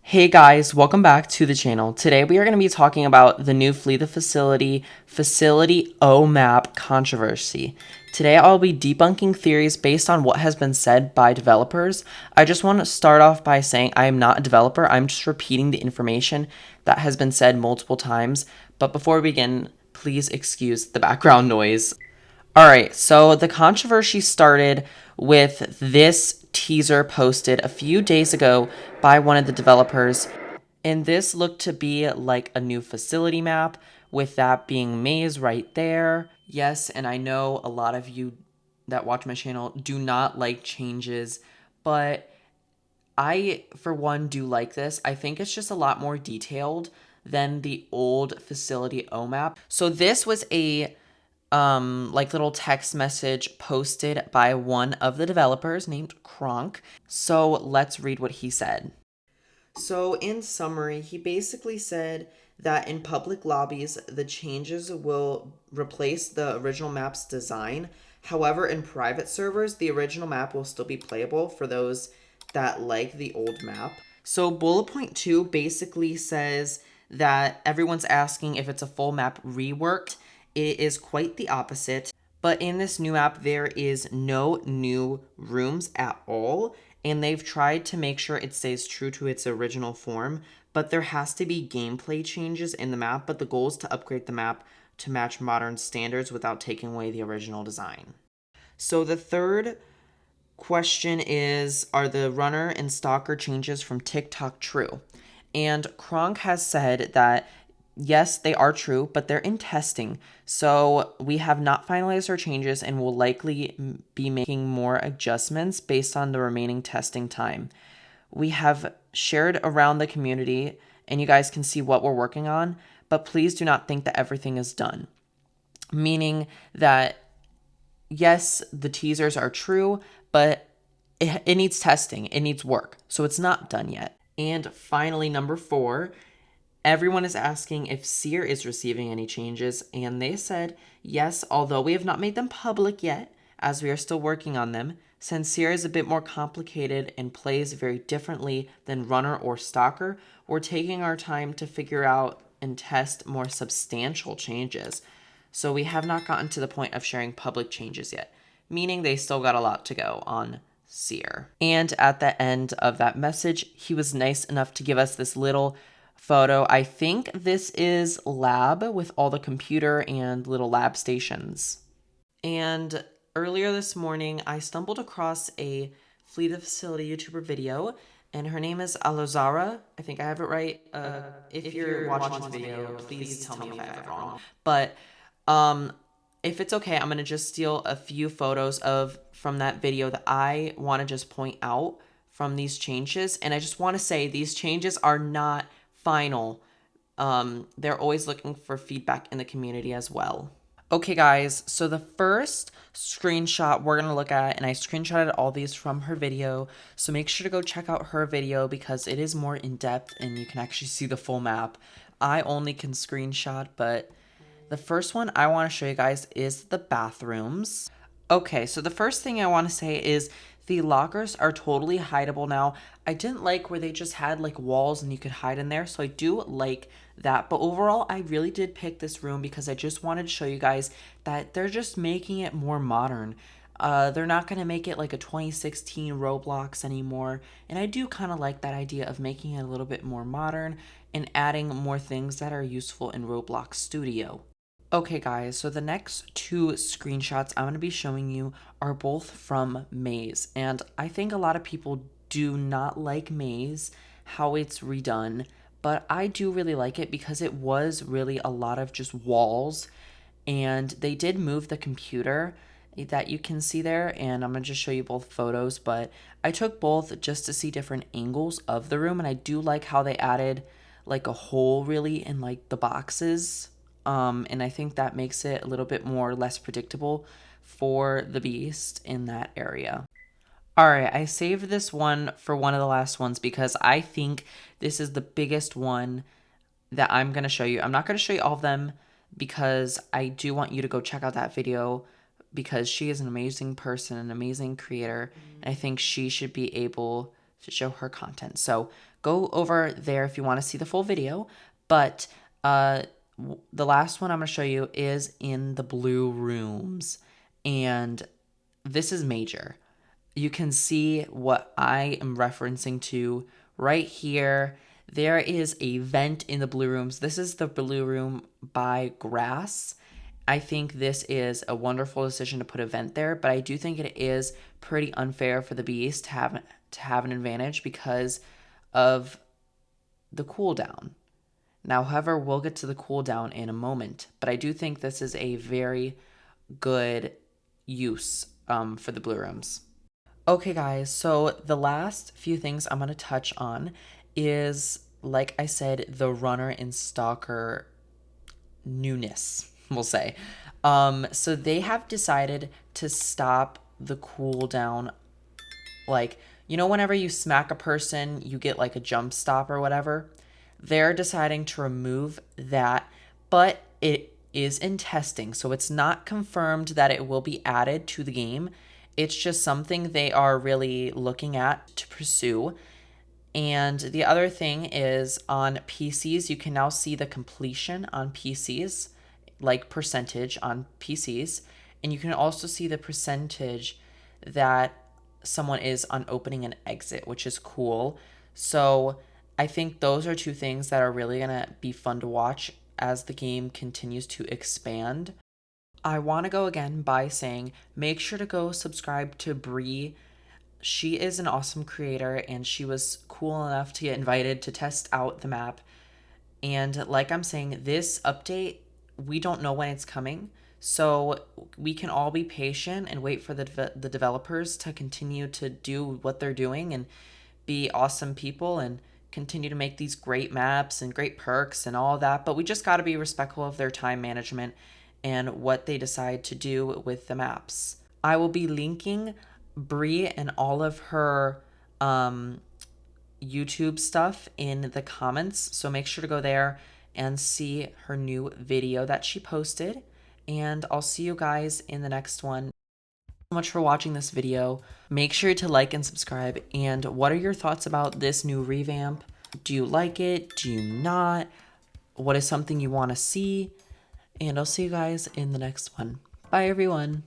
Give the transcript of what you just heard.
Hey guys, welcome back to the channel. Today we are going to be talking about the new Flee the Facility OMAP controversy. Today I'll be debunking theories based on what has been said by developers. I just want to start off by saying I am not a developer. I'm just repeating the information that has been said multiple times. But before we begin, please excuse the background noise. Alright, so the controversy started with this teaser posted a few days ago by one of the developers, and this looked to be like a new facility map, with that being maze right there. Yes, and I know a lot of you that watch my channel do not like changes, but I, for one, do like this. I think it's just a lot more detailed than the old facility OMAP. So this was a like little text message posted by one of the developers named Kronk. So let's read what he said. So in summary, he basically said that in public lobbies, the changes will replace the original map's design. However, in private servers, the original map will still be playable for those that like the old map. So bullet point 2 basically says that everyone's asking if it's a full map reworked. It is quite the opposite. But in this new app, there is no new rooms at all, and they've tried to make sure it stays true to its original form, but there has to be gameplay changes in the map, but the goal is to upgrade the map to match modern standards without taking away the original design. So the third question is, are the runner and stalker changes from TikTok true? And Kronk has said that yes, they are true, but they're in testing. So we have not finalized our changes and will likely be making more adjustments based on the remaining testing time. We have shared around the community and you guys can see what we're working on, but please do not think that everything is done. Meaning that yes, the teasers are true, but it needs testing, it needs work. So it's not done yet. And finally, number 4, everyone is asking if Seer is receiving any changes, and they said yes, although we have not made them public yet, as we are still working on them. Since Seer is a bit more complicated and plays very differently than Runner or Stalker, we're taking our time to figure out and test more substantial changes. So we have not gotten to the point of sharing public changes yet, meaning they still got a lot to go on Seer. And at the end of that message, he was nice enough to give us this little photo. I think this is lab with all the computer and little lab stations. And earlier this morning, I stumbled across a Flee the Facility YouTuber video, and her name is Alozara. I think I have it right. If you're watching this video, please tell me if I have it wrong. But if it's okay, I'm gonna just steal a few photos from that video that I want to just point out from these changes. And I just want to say these changes are not final. They're always looking for feedback in the community as well. Okay, guys, so the first screenshot we're going to look at, and I screenshotted all these from her video, so make sure to go check out her video because it is more in-depth and you can actually see the full map. I only can screenshot, but the first one I want to show you guys is the bathrooms. Okay, so the first thing I want to say is the lockers are totally hideable now. I didn't like where they just had like walls and you could hide in there, so I do like that. But overall, I really did pick this room because I just wanted to show you guys that they're just making it more modern. They're not going to make it like a 2016 Roblox anymore. And I do kind of like that idea of making it a little bit more modern and adding more things that are useful in Roblox Studio. Okay guys, so the next 2 screenshots I'm going to be showing you are both from Maze, and I think a lot of people do not like Maze, how it's redone, but I do really like it because it was really a lot of just walls, and they did move the computer that you can see there, and I'm going to just show you both photos, but I took both just to see different angles of the room, and I do like how they added like a hole really in like the boxes. And I think that makes it a little bit more less predictable for the beast in that area. All right, I saved this one for one of the last ones because I think this is the biggest one that I'm going to show you. I'm not going to show you all of them because I do want you to go check out that video because she is an amazing person, an amazing creator, and I think she should be able to show her content. So go over there if you want to see the full video. But the last one I'm going to show you is in the blue rooms. And this is major. You can see what I am referencing to right here. There is a vent in the blue rooms. This is the blue room by grass. I think this is a wonderful decision to put a vent there, but I do think it is pretty unfair for the bees to have an advantage because of the cooldown. Now, however, we'll get to the cooldown in a moment, but I do think this is a very good use for the blue rooms. Okay, guys, so the last few things I'm going to touch on is, like I said, the runner and stalker newness, we'll say. So they have decided to stop the cooldown. Like, whenever you smack a person, you get like a jump stop or whatever. They're deciding to remove that, but it is in testing, so it's not confirmed that it will be added to the game. It's just something they are really looking at to pursue. And the other thing is on PCs, you can now see the completion on PCs, like percentage on PCs. And you can also see the percentage that someone is on opening and exit, which is cool. So I think those are two things that are really going to be fun to watch as the game continues to expand. I want to go again by saying make sure to go subscribe to Bree. She is an awesome creator and she was cool enough to get invited to test out the map. And like I'm saying, this update, we don't know when it's coming. So we can all be patient and wait for the developers to continue to do what they're doing and be awesome people and continue to make these great maps and great perks and all that. But we just got to be respectful of their time management and what they decide to do with the maps. I will be linking Bree and all of her YouTube stuff in the comments. So make sure to go there and see her new video that she posted. And I'll see you guys in the next one. Thank you so much for watching this video. Make sure to like and subscribe. And what are your thoughts about this new revamp? Do you like it? Do you not? What is something you want to see? And I'll see you guys in the next one. Bye, everyone.